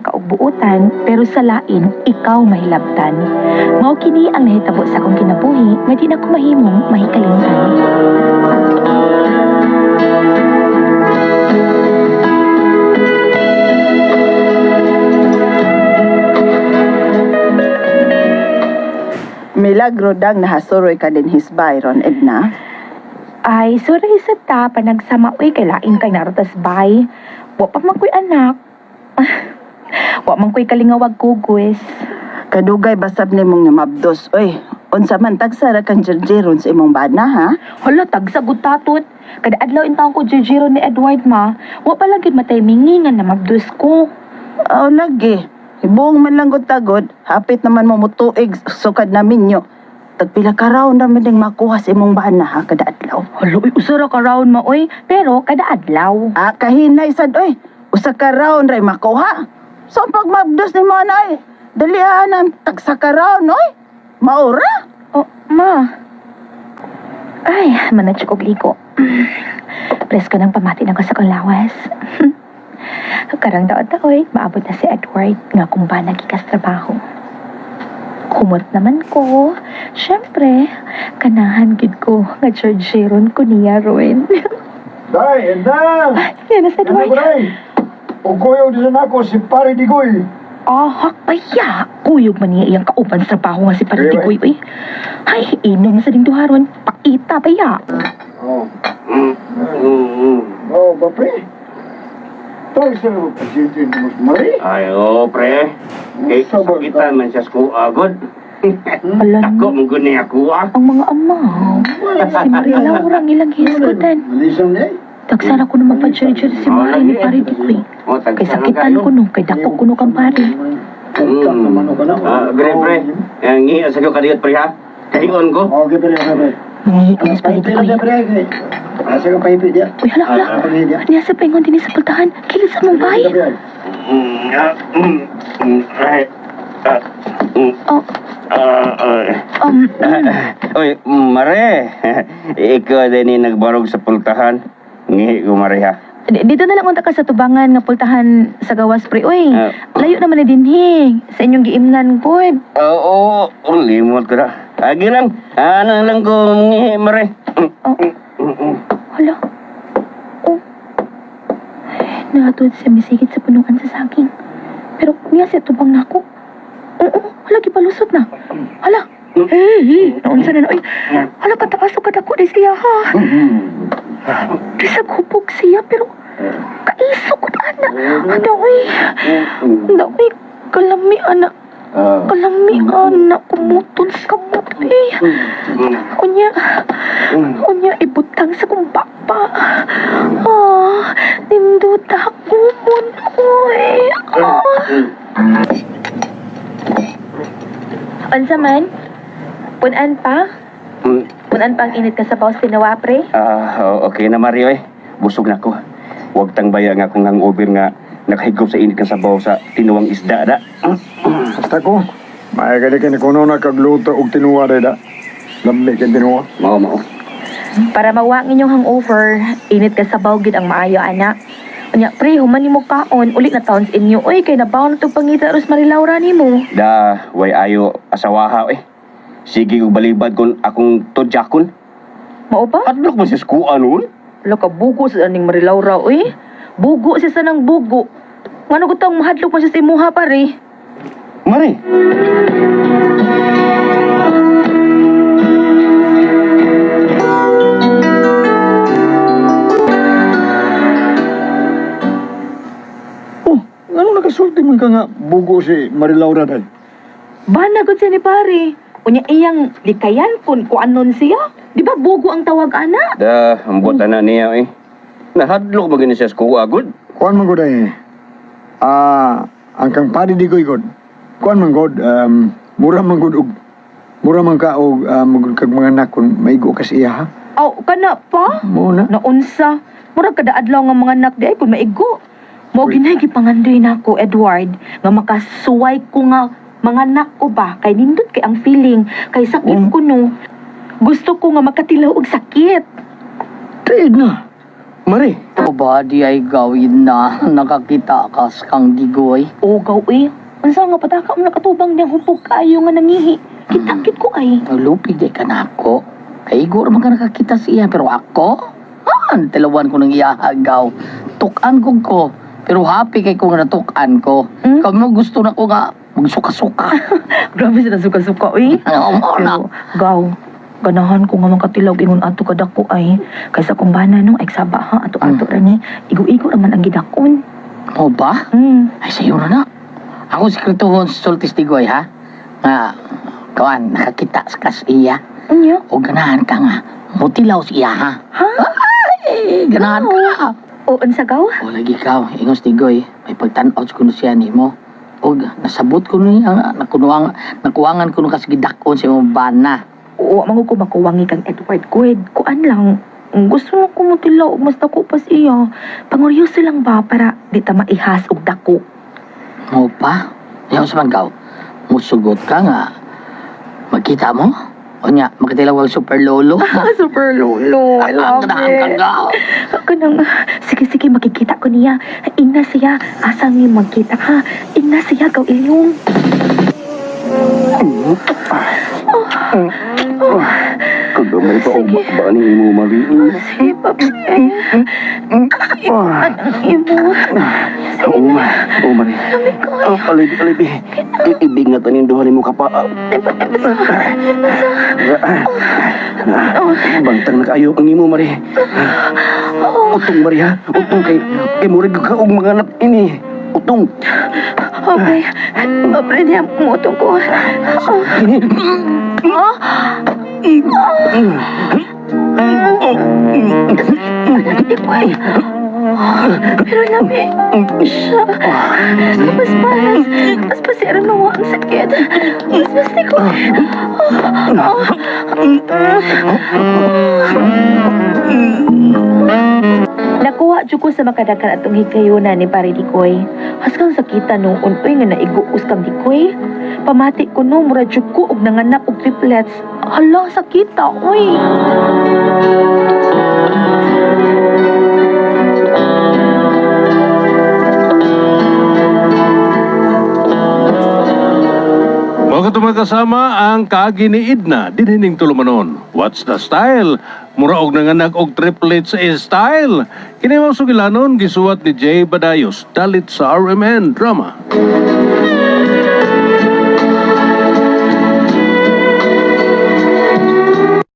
ka og buotan, pero sa lain, ikaw mahilabtan. Mao kini ang nahitabo sa akong kinabuhi, nga di na ko mahimong mahikalimtan. Milagro dang nahasuroy ka din his Byron, Edna. Ay, sorry sa ta, panagsama, uy, kay lain kay narotas bay. Wa pa man ko'y anak. Wa man ko'y kalingawag kugwes. Kadugay basab ni mong mabdos. Oy, unsa man tagsara kang jerjeron sa imong bana, ha? Hala, tagsagot tatot. Kada adlaw intawon ko jejiro ni Edward ma. Wa pa lang gid matay mingingan na mabdus ko. Aw, lagi. Ibuong man lang tagod, hapit naman mo mutuig sukad namin nyo. Tagpila ka raw naman ding makuha sa imong bana, ha, kada adlaw. Hala, uy, usara ka round ma, uy. Pero kada adlaw. Ah, kahinay sad, oy. Usa ka raw ray makuha. So, pag mabdos ni mo, anay, dalihan ang tagsa ka raw, oy. Maura. Oh, ma. Ay, manatsyok og liko. Pres ka ng pamati ng kasakang lawas. Karang daot-daoy, maabot na si Edward nga kung ba nagikas trabaho. Kumot naman ko. Siyempre, kanahan gid ko nga Georgeron ko niya Ruin. Day, Edna! Yan na si Edward. Day! Ugoyaw din na ako si Pari Digoy. Hak paya. Kuyog man niya iyang kauban sa trabaho nga si Paritikoy. Uy. Ay, inom sa ding duharon. Paita paya. Oh. Oh, bapre. Tawag sa mga pasyente ni Mas Marie. Ay, oo, pre. Eh, sakitan man siya ko agad. Alam Ako, mo, mong ako ang mga amaw. Si Maria Laura ang ilang hisgutan. Malisang niya. Tagsara ko na magpa-chercher si Maria ni Paritikoy. Kay sakitan ko no, kay dako ko no kang pari. Kanta naman ako na. Pre. Ngi, sa ko kadiyot, pre, ha? Kahiyon ko. Okay, pre. Nangihi ko sa Paritikoy. Asa ka pahipit niya? Uy, hala. Niya sa pengon din sa pultahan. Kilis sa mong bahay. Uy, Mare. Ikaw din yung nagbarog sa pultahan. Ngi ko, Mare, ha? Dito na lang unta ka sa tubangan nga pultahan sa gawas pre. Uy, layo naman na dinhi. Sa inyong giimnan ko. Oo, limot ko na. Agi lang. Ano lang ko, ngi, Mare. Hala. Oh. Nagatod siya misigit sa punuan sa saging. Pero niya siya tubang na ako. Oo, hala, gipalusot na. Hala. Naunsa na na. Uy, hala, katapasok ka dako di siya ha. Bisag hubog siya, pero kaiso ko na anak. Dawi. Kalami anak. Kalami anak. Kumutol sa kamot eh. Unya, ibutang sa kong papa. Nindot ako mo. Uy. Unsa man? Punan pa? Punan pa ang init ka sa paus tinawa, pre? Okay na, Mario, eh. Busog na ko. Huwag tang baya nga kung hangover nga nakahigop sa init ka sabaw sa tinuwang isda, da. Basta ko. Maya ka ni kuno na kagluto og tinuwa da. Lamig ka tinuwa. Mao. Para mawangin yung hangover, init ka sabaw gid ang maayo, anak. Unya, pre, human mo kaon, ulit na taon sa inyo. Uy, kay nabaw na itong pangita Ros Marilaura ni mo. Da, way ayo asawaha, eh. Sige, balibad kung akong tudjakon. Mao ba? Hadlok mo siya skuan nun? Wala ka bugo sa aning Marilaura, uy. Bugo siya sa nang bugo. Ngano ko tang mahadlok mo siya sa imuha, pare? Mari. Ano nakasulti man ka nga bugo si Marilaura day? Banagod siya ni pare. Unya iyang likayan kung anon siya. Di ba bugo ang tawag, anak? Da, ambot na niya, eh. Nahadlok ba gini siya skuwa, good? Kuan man ko day. Ang kang Pari Digoy god. Kuan man god, mura man god og mura man ka og kag mga anak kun maigo ka siya ha. Aw, kana pa? Mo na. Naunsa. Murag kada adlaw nga mga anak di ay kun maigo. Mo ginay gipangandoy nako, Edward, nga makasuway ko nga mga anak ko ba kay nindot kay ang feeling kay sakit ko no. Gusto ko nga makatilaw og sakit. Taig na. Mari. O ba di ay gawin na nakakita ka sa kang digoy? O, gaw eh. Unsa nga pataka mo nakatubang niyang hupog kayo nga nangihi. Kitakit ko ay. Lupig di ka na ako. Ay, igor man ka nakakita siya. Pero ako? Talawan ko ng iyahagaw. Tukan ko. Pero happy kay ko nga natukan ko. Hmm? Kamo gusto na ko nga magsuka-suka. Grabe sila suka-suka eh. Oo na. Pero, gaw, ganahan ko nga makatilaw ingon ato kadako ay. Kaysa kung bana nung eksaba ha, ato-ato rani. Igo-igo naman ang gidakon. O ba? Ay, sayo na. Ako sekretuhon sa Sultis Digoy, ha? Nga, kawan, nakakita sa kasiya. Ano? O ganahan ka nga. Mutilaw siya, ha? Ha? Ay, ganahan ka. O, unsa gaw? O, lagi ka. Ingos Digoy. May pagtanaw ko na siya ni mo. O, nasabot ko niya. Nakuwangan ko na kasigidakon sa imong bana. Oo, mango ko makuwangi kang Edward Quid. Kuan lang. Gusto ko mo tilaw, mas dako pa siya. Panguryoso lang ba para di ta maihas og dako? Mo pa? Yaw sa manggaw. Musugot ka nga. Magkita mo? O niya, magkatilaw ang super lolo. Super lolo. I love it. Kanang, sige, makikita ko niya. Ingna siya. Asang niya magkita ha. Ingna siya, gaw ilyong. Kagamay pa Sige. ba ni mo Mari? Sige, papi. Anong imo? Oo, Mari. Alibi. Ibingat ang induhan mo ka pa. Bantang na kayo ang imo, Mari. Utong, Mari, ha? Utong kay murig ka og mga anak ini. Utong. Okay. Obre niya moto ko. Pero namin siya. Mas siya mo ang sakit. Mas ko. Nakuha dyan ko sa makadakan atong higayunan ni Pare Dikoy. Haskang sakita nung unoy nga naiguus kang Dikoy. Pamati ko nung mura dyan ko og nanganak og triplets. Hala, sakita, uy. Mga katumang kasama ang kaaginiid na dinhining tulumanon. What's the style? Mura og nanganak og triplets style. Kini mao sugilanon gisuwat ni Jay Badayos dalit sa RMN Drama.